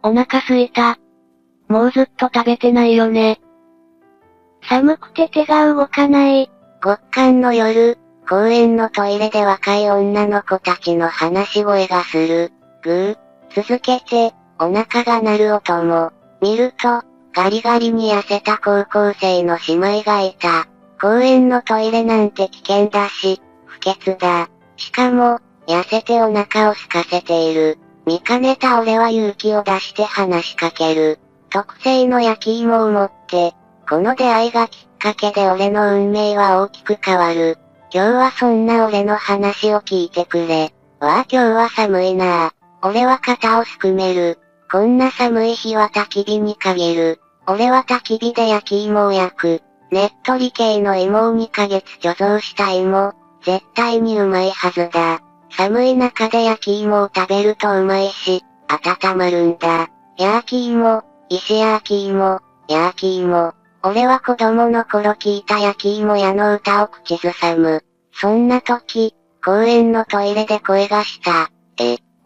お腹すいた。もうずっと食べてないよね。寒くて手が動かない。極寒の夜、公園のトイレで若い女の子たちの話し声がする。続けて、お腹が鳴る音も、見ると、ガリガリに痩せた高校生の姉妹がいた。公園のトイレなんて危険だし、不潔だ。しかも、痩せてお腹を空かせている。見かねた俺は勇気を出して話しかける。特製の焼き芋を持って、この出会いがきっかけで俺の運命は大きく変わる。今日はそんな俺の話を聞いてくれ。わあ今日は寒いなあ。俺は肩をすくめる。こんな寒い日は焚き火に限る。俺は焚き火で焼き芋を焼く。ねっとり系の芋を2ヶ月貯蔵した芋。絶対にうまいはずだ。寒い中で焼き芋を食べるとうまいし、温まるんだ。焼き芋、石焼き芋、焼き芋。俺は子供の頃聞いた焼き芋屋の歌を口ずさむ。そんな時、公園のトイレで声がした。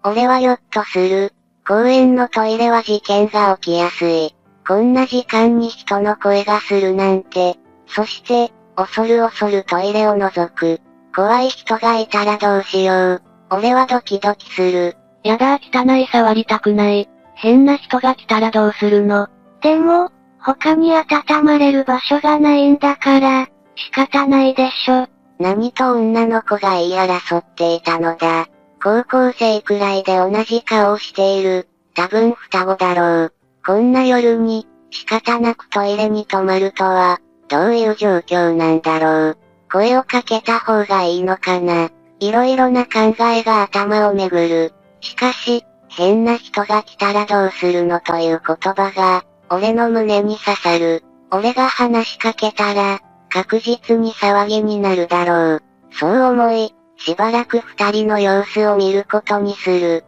俺はヨッとする。公園のトイレは事件が起きやすい。こんな時間に人の声がするなんて。そして、恐る恐るトイレを覗く。怖い人がいたらどうしよう。俺はドキドキする。やだ汚い触りたくない。変な人が来たらどうするの？でも、他に温まれる場所がないんだから、仕方ないでしょ。何と女の子が言い争っていたのだ。高校生くらいで同じ顔をしている。多分双子だろう。こんな夜に、仕方なくトイレに泊まるとは、どういう状況なんだろう。声をかけた方がいいのかな。いろいろな考えが頭を巡る。しかし、変な人が来たらどうするのという言葉が、俺の胸に刺さる。俺が話しかけたら、確実に騒ぎになるだろう。そう思い、しばらく二人の様子を見ることにする。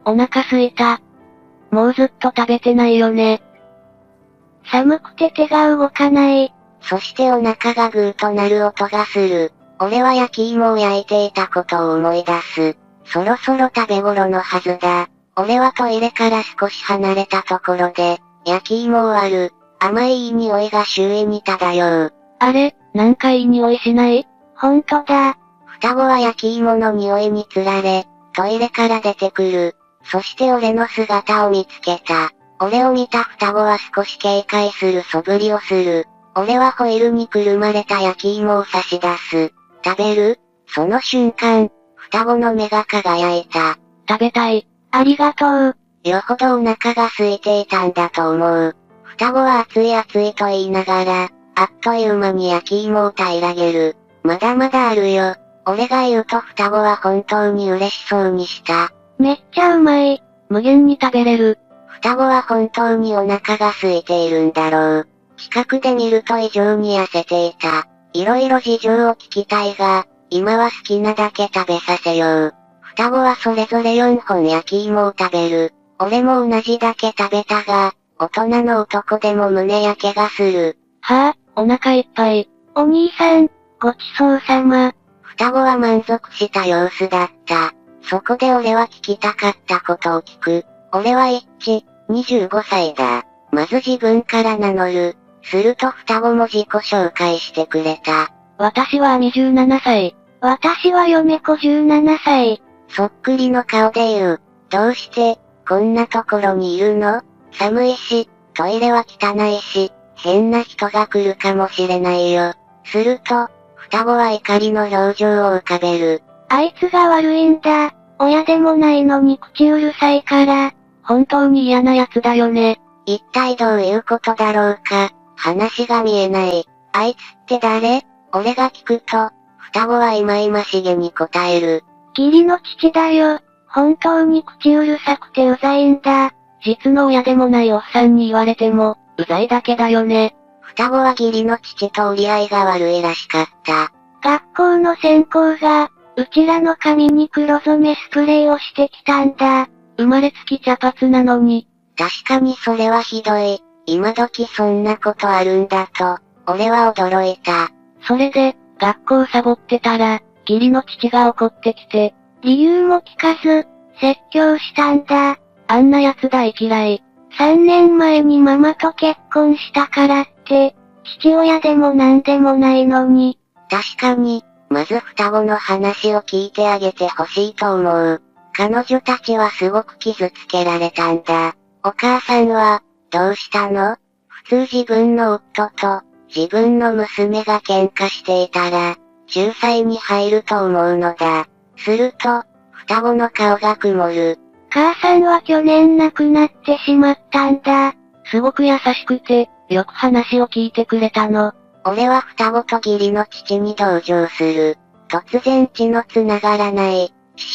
お腹すいた。もうずっと食べてないよね。寒くて手が動かない。そしてお腹がグーとなる音がする。俺は焼き芋を焼いていたことを思い出す。そろそろ食べ頃のはずだ。俺はトイレから少し離れたところで、焼き芋を割る。甘い匂いが周囲に漂う。あれ、なんかいい匂いしない？ほんとだ。双子は焼き芋の匂いにつられ、トイレから出てくる。そして俺の姿を見つけた。俺を見た双子は少し警戒する素振りをする。俺はホイールにくるまれた焼き芋を差し出す。食べる？その瞬間、双子の目が輝いた。食べたい。ありがとう。よほどお腹が空いていたんだと思う。双子は熱い熱いと言いながら、あっという間に焼き芋を平らげる。まだまだあるよ。俺が言うと双子は本当に嬉しそうにした。めっちゃうまい。無限に食べれる。双子は本当にお腹が空いているんだろう。近くで見ると異常に痩せていた。いろいろ事情を聞きたいが、今は好きなだけ食べさせよう。双子はそれぞれ4本焼き芋を食べる。俺も同じだけ食べたが、大人の男でも胸焼けがする。はぁ、お腹いっぱい。お兄さん、ごちそうさま。双子は満足した様子だった。そこで俺は聞きたかったことを聞く。俺は25歳だ。まず自分から名乗る。すると双子も自己紹介してくれた。私は27歳。私は嫁子17歳。そっくりの顔で言う。どうして、こんなところにいるの？寒いし、トイレは汚いし、変な人が来るかもしれないよ。すると、双子は怒りの表情を浮かべる。あいつが悪いんだ。親でもないのに口うるさいから。本当に嫌な奴だよね。一体どういうことだろうか。話が見えない。あいつって誰？俺が聞くと、双子は忌々しげに答える。義理の父だよ。本当に口うるさくてうざいんだ。実の親でもないおっさんに言われても、うざいだけだよね。双子は義理の父と折り合いが悪いらしかった。学校の先行が、うちらの髪に黒染めスプレーをしてきたんだ。生まれつき茶髪なのに。確かにそれはひどい。今時そんなことあるんだと、俺は驚いた。それで、学校サボってたら、義理の父が怒ってきて。理由も聞かず、説教したんだ。あんな奴大嫌い。3年前にママと結婚したからって、父親でもなんでもないのに。確かに、まず双子の話を聞いてあげてほしいと思う。彼女たちはすごく傷つけられたんだ。お母さんは、どうしたの？普通自分の夫と、自分の娘が喧嘩していたら、仲裁に入ると思うのだ。すると、双子の顔が曇る。母さんは去年亡くなってしまったんだ。すごく優しくて、よく話を聞いてくれたの。俺は双子と義理の父に同情する。突然血の繋がらない、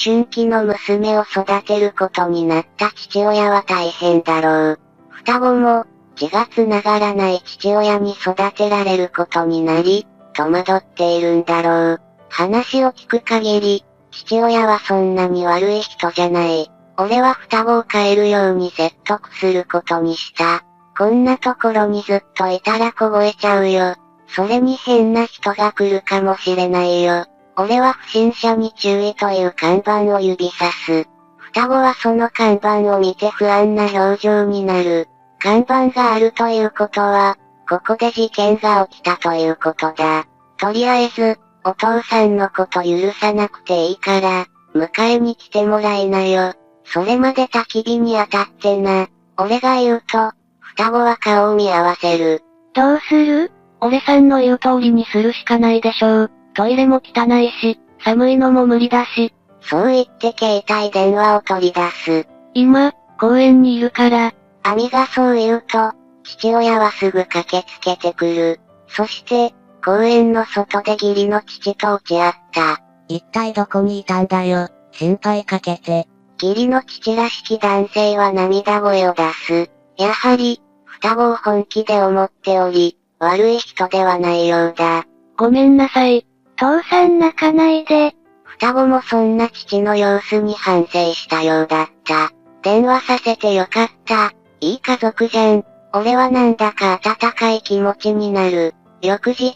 思春期の娘を育てることになった父親は大変だろう。双子も、血が繋がらない父親に育てられることになり、戸惑っているんだろう。話を聞く限り、父親はそんなに悪い人じゃない。俺は双子を変えるように説得することにした。こんなところにずっといたら凍えちゃうよ。それに変な人が来るかもしれないよ。俺は不審者に注意という看板を指さす。双子はその看板を見て不安な表情になる。看板があるということは、ここで事件が起きたということだ。とりあえず、お父さんのこと許さなくていいから、迎えに来てもらいなよ。それまで焚き火に当たってな。俺が言うと、双子は顔を見合わせる。どうする？俺さんの言う通りにするしかないでしょう。トイレも汚いし、寒いのも無理だし。そう言って携帯電話を取り出す。今、公園にいるから。アミがそう言うと、父親はすぐ駆けつけてくる。そして、公園の外で義理の父と落ち合った。一体どこにいたんだよ、心配かけて。義理の父らしき男性は涙声を出す。やはり、双子を本気で思っており、悪い人ではないようだ。ごめんなさい。父さん泣かないで。双子もそんな父の様子に反省したようだった。電話させてよかった。いい家族じゃん。俺はなんだか温かい気持ちになる。翌日、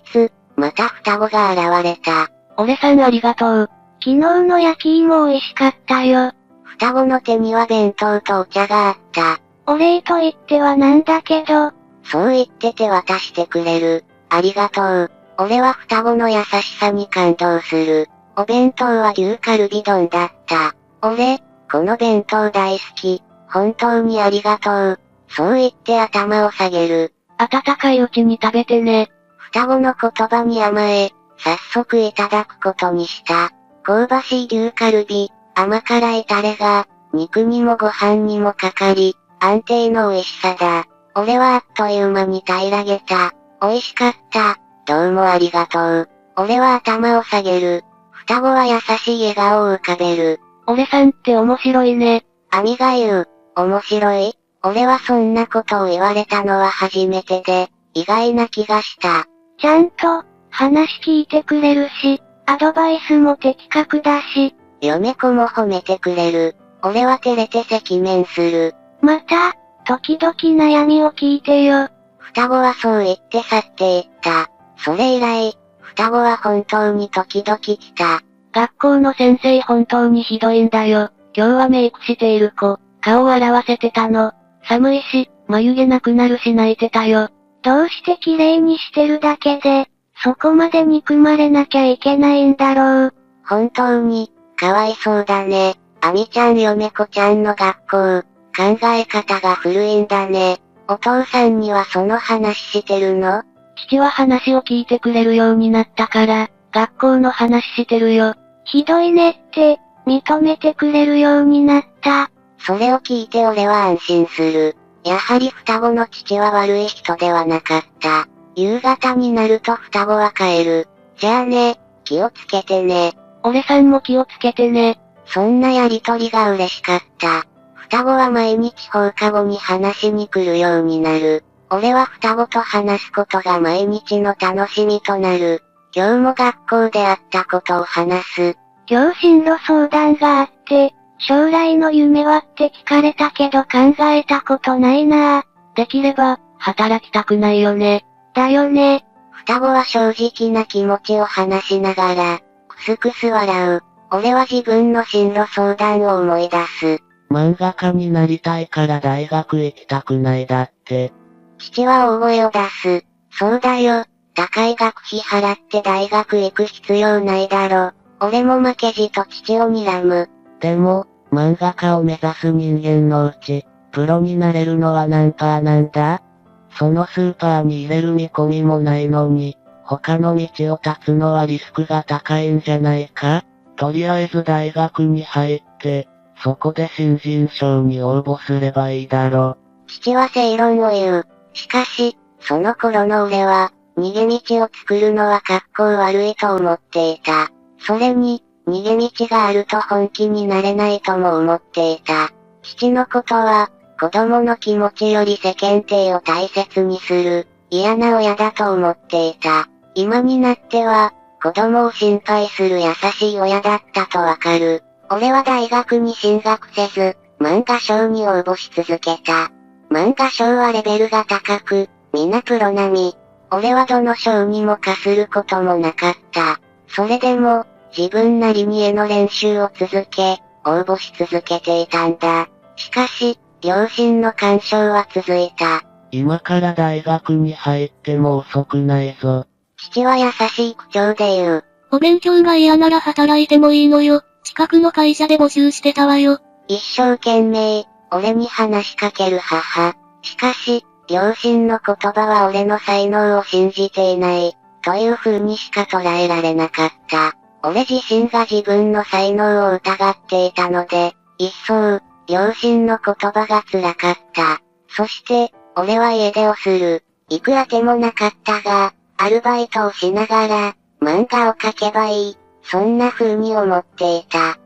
また双子が現れた。俺さんありがとう。昨日の焼き芋美味しかったよ。双子の手には弁当とお茶があった。お礼と言ってはなんだけど。そう言って手渡してくれる。ありがとう。俺は双子の優しさに感動する。お弁当は牛カルビ丼だった。俺、この弁当大好き。本当にありがとう。そう言って頭を下げる。温かいうちに食べてね。双子の言葉に甘え、早速いただくことにした。香ばしい牛カルビ、甘辛いタレが、肉にもご飯にもかかり、安定の美味しさだ。俺はあっという間に平らげた。美味しかった。どうもありがとう。俺は頭を下げる。双子は優しい笑顔を浮かべる。俺さんって面白いね。アミが言う。面白い？俺はそんなことを言われたのは初めてで、意外な気がした。ちゃんと、話聞いてくれるし、アドバイスも的確だし。嫁子も褒めてくれる。俺は照れて赤面する。また、時々悩みを聞いてよ。双子はそう言って去っていった。それ以来、双子は本当に時々来た。学校の先生本当にひどいんだよ。今日はメイクしている子、顔を洗わせてたの。寒いし、眉毛なくなるし泣いてたよ。どうして綺麗にしてるだけで、そこまで憎まれなきゃいけないんだろう。本当に、かわいそうだね。アミちゃん嫁子ちゃんの学校、考え方が古いんだね。お父さんにはその話してるの？父は話を聞いてくれるようになったから、学校の話してるよ。ひどいねって、認めてくれるようになった。それを聞いて俺は安心する。やはり双子の父は悪い人ではなかった。夕方になると双子は帰る。じゃあね、気をつけてね。俺さんも気をつけてね。そんなやりとりが嬉しかった。双子は毎日放課後に話しに来るようになる。俺は双子と話すことが毎日の楽しみとなる。今日も学校であったことを話す。今日進路相談があって、将来の夢はって聞かれたけど考えたことないなぁ。できれば、働きたくないよね。だよね。双子は正直な気持ちを話しながら、くすくす笑う。俺は自分の進路相談を思い出す。漫画家になりたいから大学行きたくないだって。父は大声を出す。そうだよ。高い学費払って大学行く必要ないだろ。俺も負けじと父を睨む。でも、漫画家を目指す人間のうち、プロになれるのは何パーなんだ？そのスーパーに入れる見込みもないのに、他の道を断つのはリスクが高いんじゃないか？とりあえず大学に入って、そこで新人賞に応募すればいいだろ。父は正論を言う。しかし、その頃の俺は、逃げ道を作るのは格好悪いと思っていた。それに、逃げ道があると本気になれないとも思っていた。父のことは、子供の気持ちより世間体を大切にする、嫌な親だと思っていた。今になっては、子供を心配する優しい親だったとわかる。俺は大学に進学せず、漫画賞に応募し続けた。漫画賞はレベルが高く、皆プロ並み。俺はどの賞にもかすることもなかった。それでも、自分なりに絵の練習を続け、応募し続けていたんだ。しかし、両親の干渉は続いた。今から大学に入っても遅くないぞ。父は優しい口調で言う。お勉強が嫌なら働いてもいいのよ。近くの会社で募集してたわよ。一生懸命、俺に話しかける母。しかし、両親の言葉は俺の才能を信じていない、という風にしか捉えられなかった。俺自身が自分の才能を疑っていたので、一層、両親の言葉が辛かった。そして、俺は家出をする。行くあてもなかったが、アルバイトをしながら、漫画を描けばいい。そんな風に思っていた。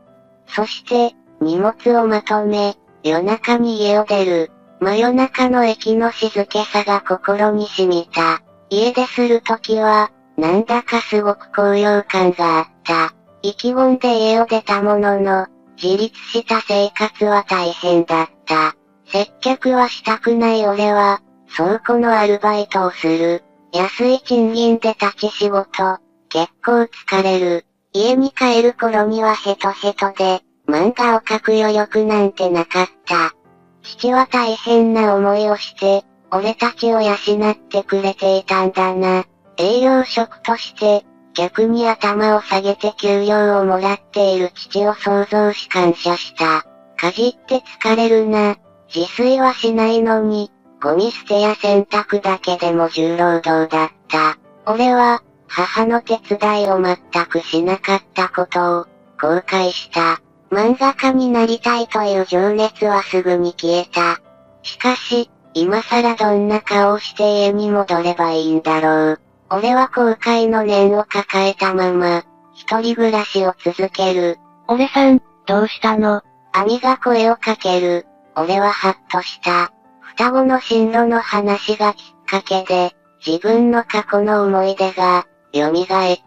そして、荷物をまとめ、夜中に家を出る。真夜中の駅の静けさが心に染みた。家出するときは、なんだかすごく高揚感があった。意気込んで家を出たものの、自立した生活は大変だった。接客はしたくない俺は、倉庫のアルバイトをする。安い賃金で立ち仕事。結構疲れる。家に帰る頃にはヘトヘトで、漫画を描く余力なんてなかった。父は大変な思いをして、俺たちを養ってくれていたんだな。営業職として、逆に頭を下げて給料をもらっている父を想像し感謝した。家事って疲れるな。自炊はしないのに、ゴミ捨てや洗濯だけでも重労働だった。俺は、母の手伝いを全くしなかったことを、後悔した。漫画家になりたいという情熱はすぐに消えた。しかし、今更どんな顔をして家に戻ればいいんだろう。俺は後悔の念を抱えたまま、一人暮らしを続ける。俺さん、どうしたの？兄が声をかける。俺はハッとした。双子の進路の話がきっかけで、自分の過去の思い出が、蘇っ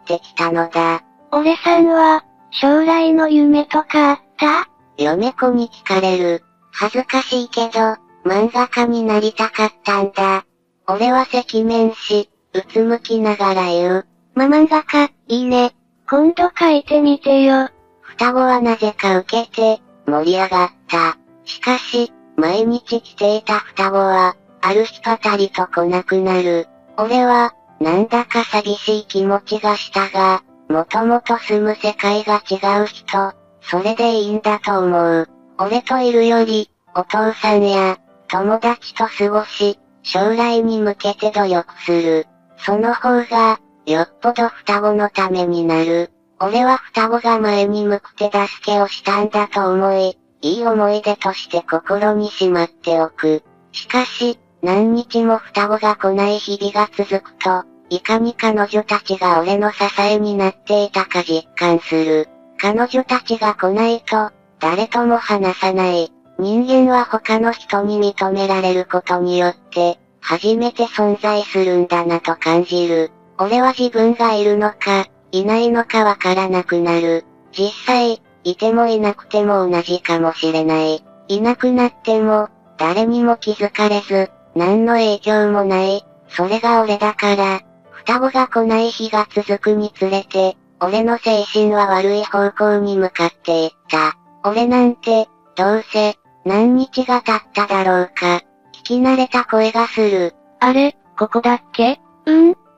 てきたのだ。俺さんは、将来の夢とかあった？嫁子に聞かれる。恥ずかしいけど、漫画家になりたかったんだ。俺は赤面し、うつむきながら言う。漫画家、いいね。今度書いてみてよ。双子はなぜか受けて、盛り上がった。しかし、毎日来ていた双子は、ある日ぱたりと来なくなる。俺は、なんだか寂しい気持ちがしたが、もともと住む世界が違う人、それでいいんだと思う。俺といるより、お父さんや、友達と過ごし、将来に向けて努力する。その方が、よっぽど双子のためになる。俺は双子が前に向く手助けをしたんだと思い、いい思い出として心にしまっておく。しかし、何日も双子が来ない日々が続くと、いかに彼女たちが俺の支えになっていたか実感する。彼女たちが来ないと、誰とも話さない。人間は他の人に認められることによって、初めて存在するんだなと感じる。俺は自分がいるのか、いないのかわからなくなる。実際、いてもいなくても同じかもしれない。いなくなっても、誰にも気づかれず、何の影響もない。それが俺だから、双子が来ない日が続くにつれて、俺の精神は悪い方向に向かっていった。俺なんて、どうせ、何日が経っただろうか。聞き慣れた声がする。あれ、ここだっけ？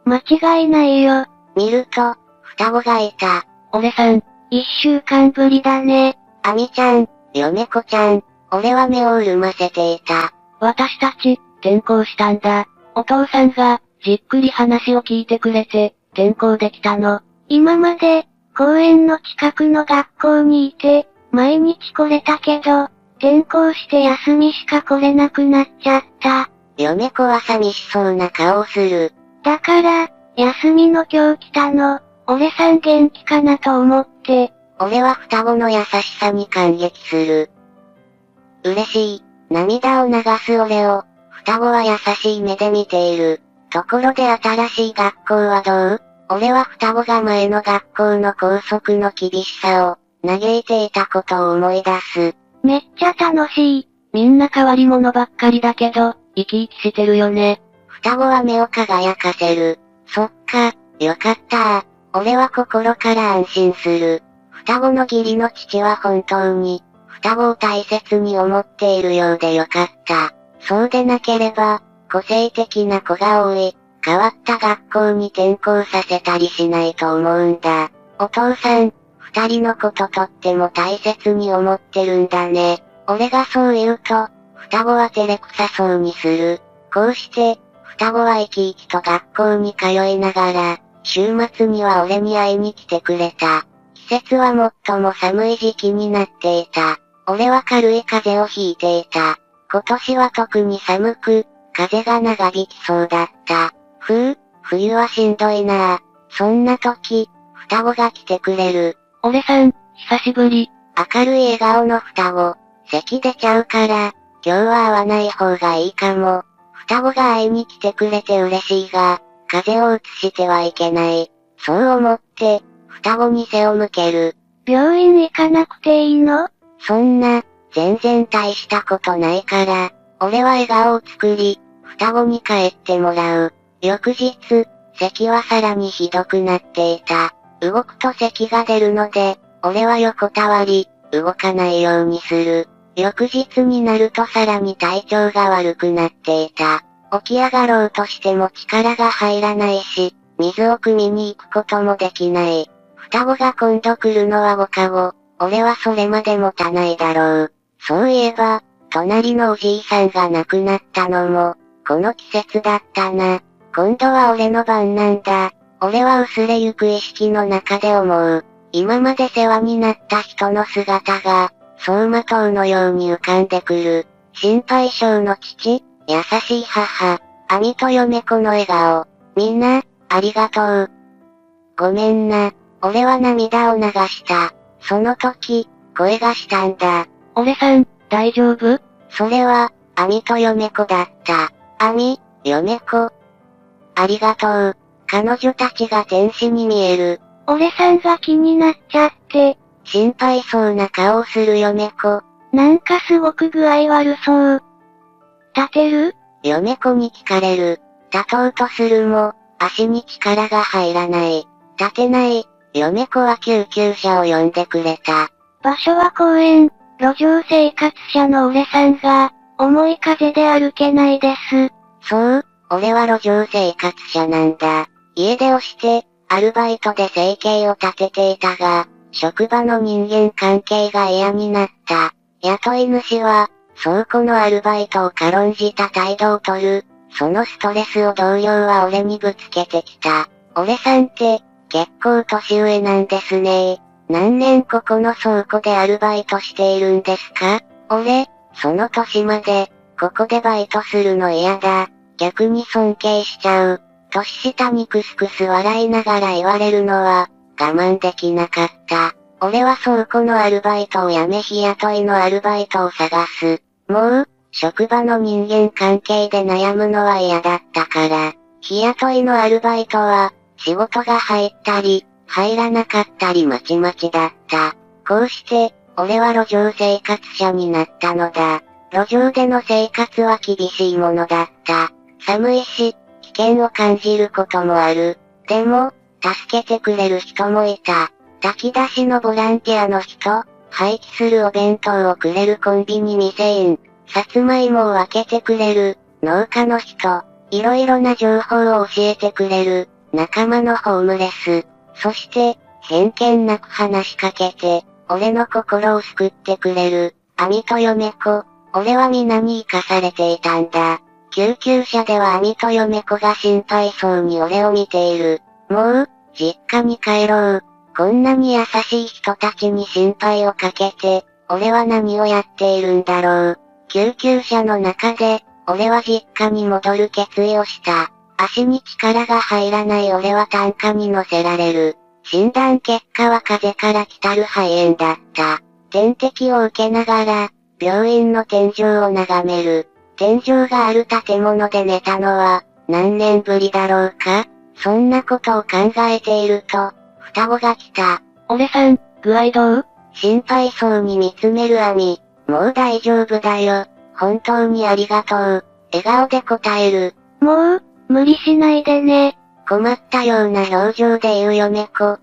間違いないよ。見ると、双子がいた。俺さん。1週間ぶりだね。アミちゃん、嫁子ちゃん、俺は目を潤ませていた。私たち、転校したんだ。お父さんが、じっくり話を聞いてくれて、転校できたの。今まで、公園の近くの学校にいて、毎日来れたけど、転校して休みしか来れなくなっちゃった。嫁子は寂しそうな顔をする。だから、休みの今日来たの。俺さん元気かなと思って。俺は双子の優しさに感激する。嬉しい。涙を流す俺を、双子は優しい目で見ている。ところで新しい学校はどう？俺は双子が前の学校の校則の厳しさを、嘆いていたことを思い出す。めっちゃ楽しい。みんな変わり者ばっかりだけど、生き生きしてるよね。双子は目を輝かせる。そっか、よかった俺は心から安心する。双子の義理の父は本当に、双子を大切に思っているようでよかった。そうでなければ、個性的な子が多い、変わった学校に転校させたりしないと思うんだ。お父さん、二人のこととっても大切に思ってるんだね。俺がそう言うと、双子は照れくさそうにする。こうして、双子は生き生きと学校に通いながら、週末には俺に会いに来てくれた。季節は最も寒い時期になっていた。俺は軽い風邪をひいていた。今年は特に寒く、風が長引きそうだった。冬はしんどいなぁ。そんな時、双子が来てくれる。俺さん、久しぶり。明るい笑顔の双子。咳出ちゃうから、今日は会わない方がいいかも。双子が会いに来てくれて嬉しいが、風邪をうつしてはいけない。そう思って、双子に背を向ける。病院行かなくていいの？そんな、全然大したことないから、俺は笑顔を作り、双子に帰ってもらう。翌日、咳はさらにひどくなっていた。動くと咳が出るので、俺は横たわり、動かないようにする。翌日になるとさらに体調が悪くなっていた。起き上がろうとしても力が入らないし、水を汲みに行くこともできない。双子が今度来るのは5日後。俺はそれまで持たないだろう。そういえば、隣のおじいさんが亡くなったのも、この季節だったな。今度は俺の番なんだ。俺は薄れゆく意識の中で思う。今まで世話になった人の姿が、走馬灯のように浮かんでくる。心配性の父、優しい母、兄と嫁子の笑顔。みんな、ありがとう。ごめんな。俺は涙を流した。その時、声がしたんだ。俺さん、大丈夫？それは、兄と嫁子だった。兄、嫁子。ありがとう。彼女たちが天使に見える。俺さんが気になっちゃって。心配そうな顔をする嫁子。なんかすごく具合悪そう。立てる？嫁子に聞かれる。立とうとするも、足に力が入らない。立てない。嫁子は救急車を呼んでくれた。場所は公園、路上生活者の俺さんが、重い風で歩けないです。そう、俺は路上生活者なんだ。家出をして、アルバイトで生計を立てていたが、職場の人間関係が嫌になった。雇い主は、倉庫のアルバイトを軽んじた態度を取る。そのストレスを同僚は俺にぶつけてきた。俺さんって、結構年上なんですね。何年ここの倉庫でアルバイトしているんですか？俺、その年まで、ここでバイトするの嫌だ。逆に尊敬しちゃう。年下にクスクス笑いながら言われるのは、我慢できなかった。俺は倉庫のアルバイトを辞め日雇いのアルバイトを探す。もう、職場の人間関係で悩むのは嫌だったから、日雇いのアルバイトは、仕事が入ったり、入らなかったりまちまちだった。こうして、俺は路上生活者になったのだ。路上での生活は厳しいものだった。寒いし、危険を感じることもある。でも、助けてくれる人もいた。炊き出しのボランティアの人、廃棄するお弁当をくれるコンビニ店員、さつまいもを分けてくれる、農家の人、いろいろな情報を教えてくれる、仲間のホームレス、そして、偏見なく話しかけて、俺の心を救ってくれる、網と嫁子、俺は皆に生かされていたんだ。救急車では網と嫁子が心配そうに俺を見ている。もう、実家に帰ろう。こんなに優しい人たちに心配をかけて、俺は何をやっているんだろう。救急車の中で、俺は実家に戻る決意をした。足に力が入らない俺は担架に乗せられる。診断結果は風邪から来たる肺炎だった。点滴を受けながら、病院の天井を眺める。天井がある建物で寝たのは、何年ぶりだろうか？そんなことを考えていると、双子が来た。俺さん、具合どう？心配そうに見つめるアミ。もう大丈夫だよ。本当にありがとう。笑顔で答える。もう、無理しないでね。困ったような表情で言う嫁子。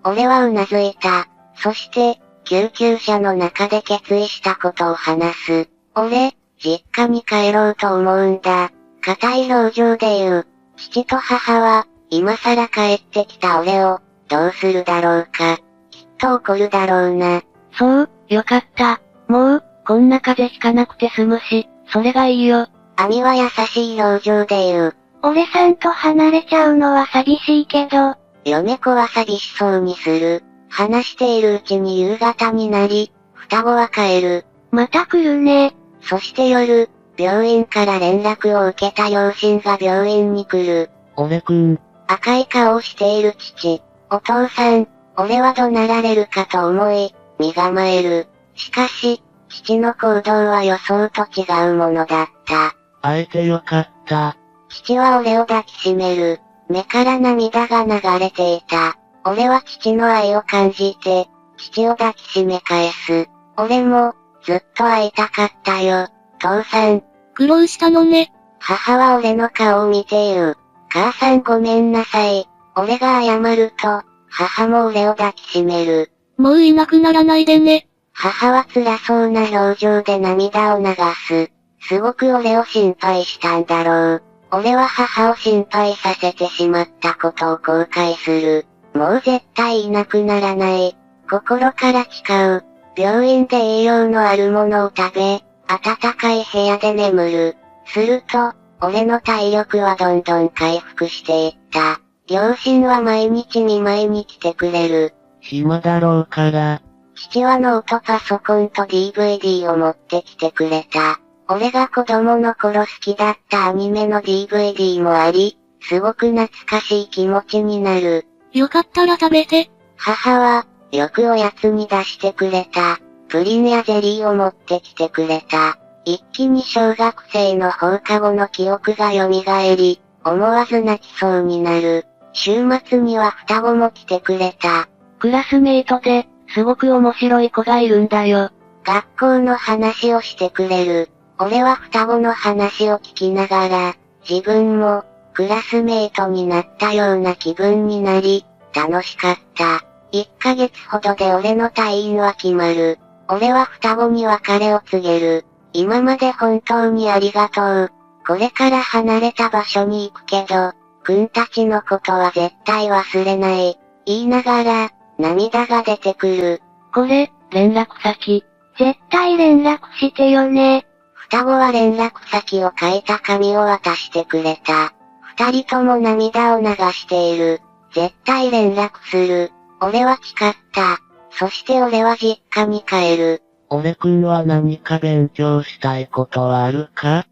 俺はうなずいた。そして、救急車の中で決意したことを話す。俺、実家に帰ろうと思うんだ。硬い表情で言う。父と母は、今更帰ってきた俺を、どうするだろうか。きっと怒るだろうな。そう、よかった。もう、こんな風邪ひかなくて済むし、それがいいよ。アミは優しい表情で言う。俺さんと離れちゃうのは寂しいけど。嫁子は寂しそうにする。話しているうちに夕方になり、双子は帰る。また来るね。そして夜、病院から連絡を受けた両親が病院に来る。俺くん。赤い顔をしている父。お父さん、俺は怒鳴られるかと思い、身構える。しかし、父の行動は予想と違うものだった。会えてよかった。父は俺を抱きしめる。目から涙が流れていた。俺は父の愛を感じて、父を抱きしめ返す。俺も、ずっと会いたかったよ。父さん。苦労したのね。母は俺の顔を見て言う。母さんごめんなさい。俺が謝ると、母も俺を抱きしめる。もういなくならないでね。母は辛そうな表情で涙を流す。すごく俺を心配したんだろう。俺は母を心配させてしまったことを後悔する。もう絶対いなくならない。心から誓う。病院で栄養のあるものを食べ、暖かい部屋で眠る。すると、俺の体力はどんどん回復していった。両親は毎日見舞いに来てくれる。暇だろうから。父はノートパソコンと DVD を持ってきてくれた。俺が子供の頃好きだったアニメの DVD もあり、すごく懐かしい気持ちになる。よかったら食べて。母は、よくおやつに出してくれた。プリンやゼリーを持ってきてくれた。一気に小学生の放課後の記憶が蘇り、思わず泣きそうになる。週末には双子も来てくれた。クラスメイトで、すごく面白い子がいるんだよ。学校の話をしてくれる。俺は双子の話を聞きながら、自分も、クラスメイトになったような気分になり、楽しかった。1ヶ月ほどで俺の退院は決まる。俺は双子に別れを告げる。今まで本当にありがとう。これから離れた場所に行くけど、くんたちのことは絶対忘れない。言いながら、涙が出てくる。これ、連絡先。絶対連絡してよね。双子は連絡先を書いた紙を渡してくれた。二人とも涙を流している。絶対連絡する。俺は誓った。そして俺は実家に帰る。俺くんは何か勉強したいことはあるか？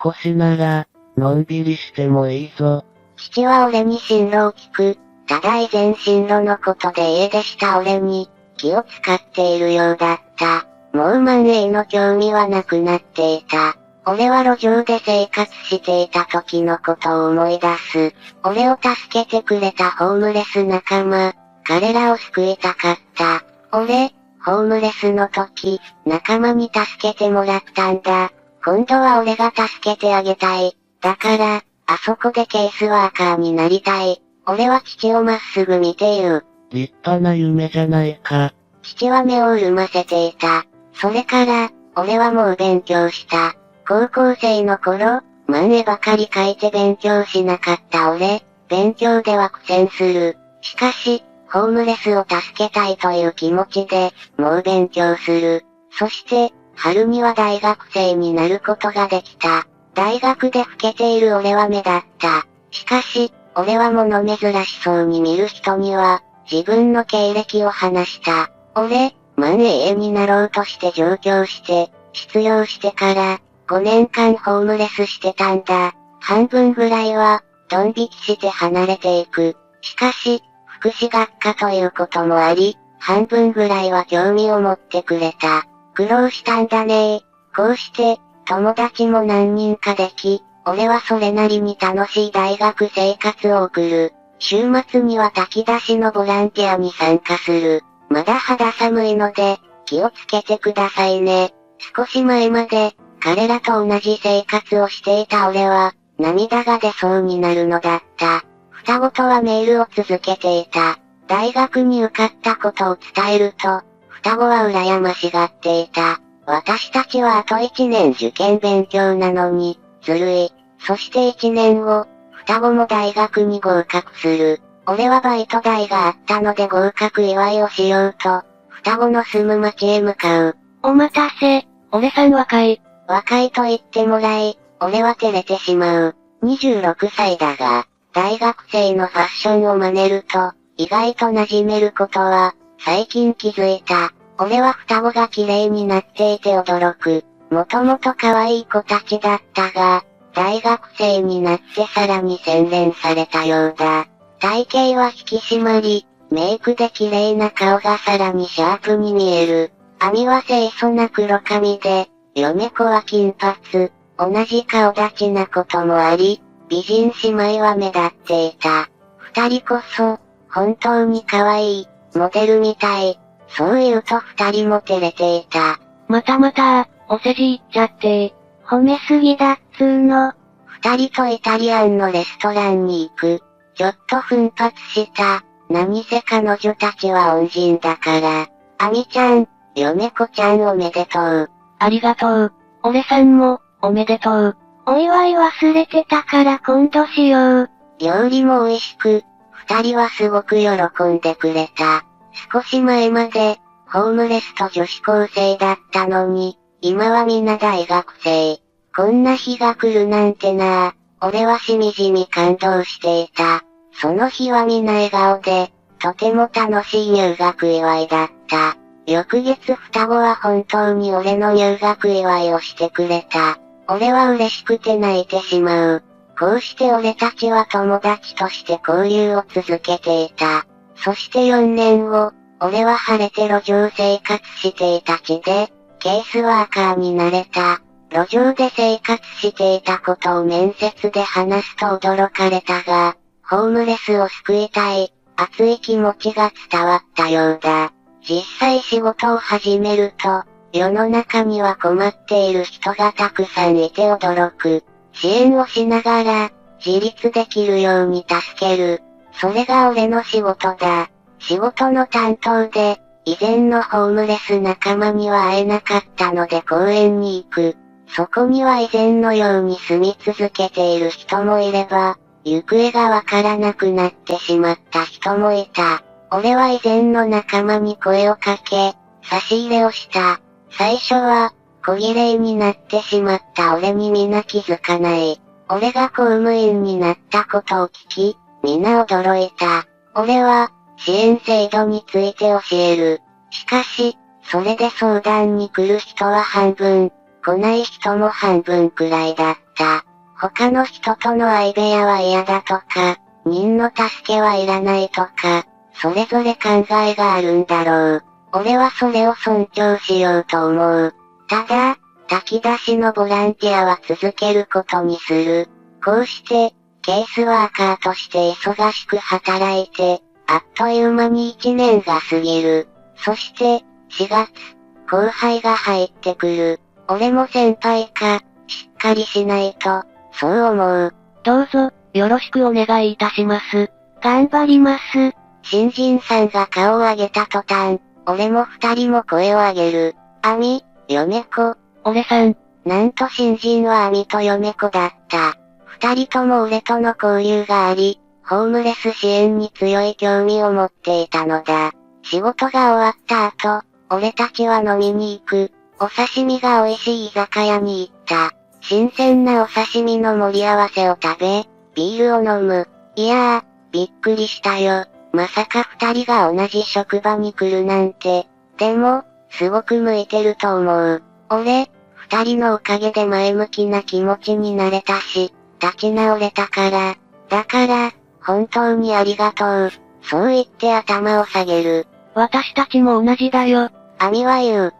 少しなら、のんびりしてもいいぞ。父は俺に進路を聞く。ただ以前進路のことで家出した俺に、気を使っているようだった。もうマンへの興味はなくなっていた。俺は路上で生活していた時のことを思い出す。俺を助けてくれたホームレス仲間。彼らを救いたかった。俺、ホームレスの時、仲間に助けてもらったんだ。今度は俺が助けてあげたい。だから、あそこでケースワーカーになりたい。俺は父をまっすぐ見て言う。立派な夢じゃないか。父は目を潤ませていた。それから、俺はもう勉強した。高校生の頃、絵ばかり描いて勉強しなかった俺、勉強では苦戦する。しかし、ホームレスを助けたいという気持ちで、もう勉強する。そして、春には大学生になることができた。大学で老けている俺は目立った。しかし、俺は物珍しそうに見る人には、自分の経歴を話した。俺、永遠になろうとして上京して、失業してから、5年間ホームレスしてたんだ。半分ぐらいは、ドン引きして離れていく。しかし、福祉学科ということもあり、半分ぐらいは興味を持ってくれた。苦労したんだね。こうして、友達も何人かでき、俺はそれなりに楽しい大学生活を送る。週末には炊き出しのボランティアに参加する。まだ肌寒いので、気をつけてくださいね。少し前まで、彼らと同じ生活をしていた俺は、涙が出そうになるのだった。双子とはメールを続けていた。大学に受かったことを伝えると、双子は羨ましがっていた。私たちはあと1年受験勉強なのに、ずるい。そして1年後、双子も大学に合格する。俺はバイト代があったので合格祝いをしようと、双子の住む町へ向かう。お待たせ、俺さん若い。若いと言ってもらい、俺は照れてしまう。26歳だが、大学生のファッションを真似ると、意外と馴染めることは、最近気づいた。俺は双子が綺麗になっていて驚く。もともと可愛い子たちだったが、大学生になってさらに洗練されたようだ。体型は引き締まり、メイクで綺麗な顔がさらにシャープに見える。網は清楚な黒髪で、嫁子は金髪。同じ顔立ちなこともあり、美人姉妹は目立っていた。二人こそ、本当に可愛い、モデルみたい。そう言うと二人も照れていた。また、お世辞言っちゃって。褒めすぎだっつーの。二人とイタリアンのレストランに行く。ちょっと奮発した。何せ彼女たちは恩人だから。アミちゃん、嫁子ちゃんおめでとう。ありがとう。俺さんも、おめでとう。お祝い忘れてたから今度しよう。料理も美味しく、二人はすごく喜んでくれた。少し前まで、ホームレスと女子高生だったのに、今はみんな大学生。こんな日が来るなんてなぁ。俺はしみじみ感動していた。その日はみんな笑顔で、とても楽しい入学祝いだった。翌月双子は本当に俺の入学祝いをしてくれた。俺は嬉しくて泣いてしまう。こうして俺たちは友達として交流を続けていた。そして4年後、俺は晴れて路上生活していた地で、ケースワーカーになれた。路上で生活していたことを面接で話すと驚かれたが、ホームレスを救いたい、熱い気持ちが伝わったようだ。実際仕事を始めると、世の中には困っている人がたくさんいて驚く。支援をしながら、自立できるように助ける。それが俺の仕事だ。仕事の担当で、以前のホームレス仲間には会えなかったので公園に行く。そこには以前のように住み続けている人もいれば、行方がわからなくなってしまった人もいた。俺は以前の仲間に声をかけ、差し入れをした。最初は、小綺麗になってしまった俺に皆気づかない。俺が公務員になったことを聞き、皆驚いた。俺は、支援制度について教える。しかし、それで相談に来る人は半分、来ない人も半分くらいだった。他の人との相部屋は嫌だとか、人の助けはいらないとか、それぞれ考えがあるんだろう。俺はそれを尊重しようと思う。ただ、炊き出しのボランティアは続けることにする。こうして、ケースワーカーとして忙しく働いて、あっという間に1年が過ぎる。そして、4月、後輩が入ってくる。俺も先輩か、しっかりしないと、そう思う。どうぞ、よろしくお願いいたします。頑張ります。新人さんが顔を上げた途端、俺も二人も声を上げる。アミ、ヨメコ。俺さん。なんと新人はアミとヨメコだった。二人とも俺との交流があり、ホームレス支援に強い興味を持っていたのだ。仕事が終わった後、俺たちは飲みに行く。お刺身が美味しい居酒屋に行った。新鮮なお刺身の盛り合わせを食べ、ビールを飲む。いやー、びっくりしたよ。まさか二人が同じ職場に来るなんて。でも、すごく向いてると思う。俺、二人のおかげで前向きな気持ちになれたし、立ち直れたから。だから、本当にありがとう。そう言って頭を下げる。私たちも同じだよ。アミは言う。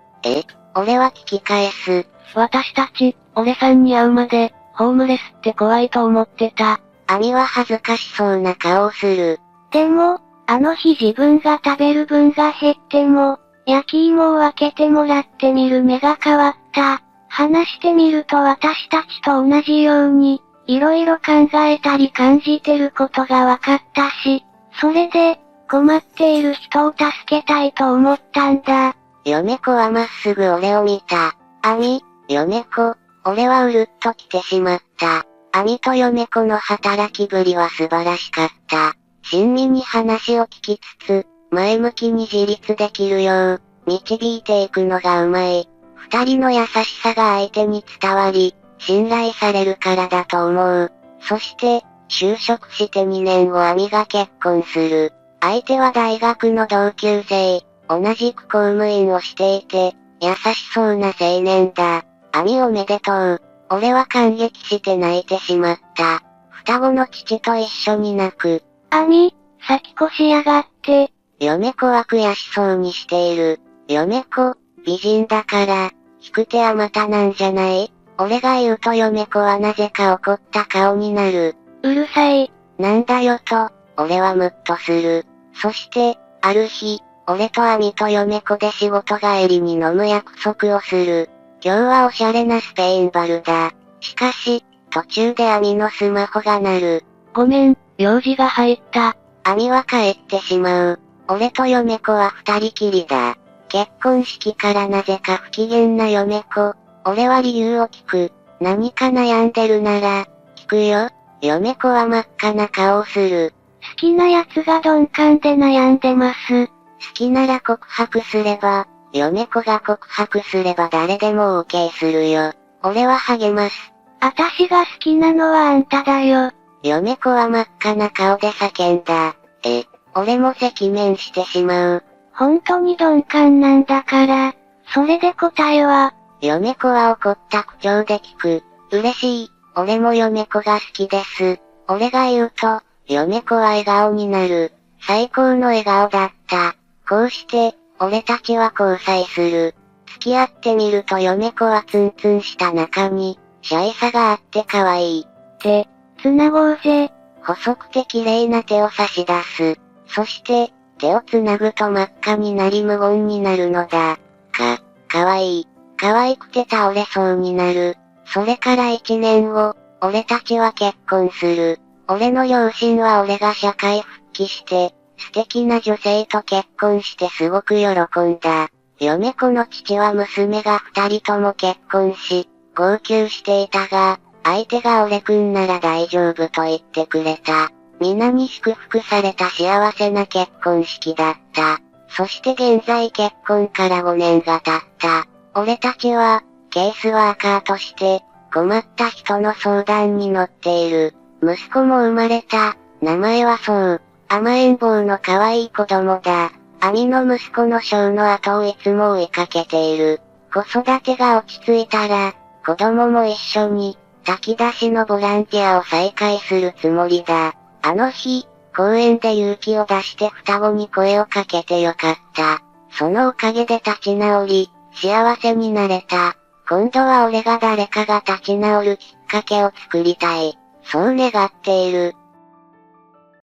俺は聞き返す。私たち、俺さんに会うまで、ホームレスって怖いと思ってた。アミは恥ずかしそうな顔をする。でも、あの日自分が食べる分が減っても、焼き芋を分けてもらってみる目が変わった。話してみると私たちと同じように、いろいろ考えたり感じてることが分かったし、それで、困っている人を助けたいと思ったんだ。ヨメコはまっすぐ俺を見た。アミ、ヨメコ、俺はうるっと来てしまった。アミとヨメコの働きぶりは素晴らしかった。親身に話を聞きつつ、前向きに自立できるよう、導いていくのがうまい。二人の優しさが相手に伝わり、信頼されるからだと思う。そして、就職して2年後アミが結婚する。相手は大学の同級生、同じく公務員をしていて、優しそうな青年だ。アミおめでとう。俺は感激して泣いてしまった。双子の父と一緒に泣く。アミ、先越しやがって。ヨメコは悔しそうにしている。ヨメコ、美人だから、引く手あまたなんじゃない？俺が言うとヨメコはなぜか怒った顔になる。うるさい。なんだよと、俺はムッとする。そして、ある日、俺とアミとヨメコで仕事帰りに飲む約束をする。今日はおしゃれなスペインバルだ。しかし、途中でアミのスマホが鳴る。ごめん、用事が入った。アミは帰ってしまう。俺とヨメコは二人きりだ。結婚式からなぜか不機嫌なヨメコ。俺は理由を聞く。何か悩んでるなら、聞くよ。ヨメコは真っ赤な顔をする。好きな奴が鈍感で悩んでます。好きなら告白すれば、ヨメコが告白すれば誰でも OK するよ。俺は励ます。私が好きなのはあんただよ。ヨメコは真っ赤な顔で叫んだ。俺も赤面してしまう。本当に鈍感なんだから、それで答えは。ヨメコは怒った口調で聞く。嬉しい。俺もヨメコが好きです。俺が言うと、ヨメコは笑顔になる。最高の笑顔だった。こうして、俺たちは交際する。付き合ってみるとヨメコはツンツンした中に、シャイさがあって可愛い。手、繋ごうぜ。細くて綺麗な手を差し出す。そして、手を繋ぐと真っ赤になり無言になるのだ。かわいい。可愛くて倒れそうになる。それから1年後、俺たちは結婚する。俺の両親は俺が社会復帰して、素敵な女性と結婚してすごく喜んだ。ヨメコの父は娘が2人とも結婚し、号泣していたが、相手が俺くんなら大丈夫と言ってくれた。皆に祝福された幸せな結婚式だった。そして現在結婚から5年が経った。俺たちは、ケースワーカーとして、困った人の相談に乗っている。息子も生まれた。名前はそう。甘えん坊の可愛い子供だ。アミの息子のショーの後をいつも追いかけている。子育てが落ち着いたら、子供も一緒に、炊き出しのボランティアを再開するつもりだ。あの日、公園で勇気を出して双子に声をかけてよかった。そのおかげで立ち直り、幸せになれた。今度は俺が誰かが立ち直るきっかけを作りたい。そう願っている。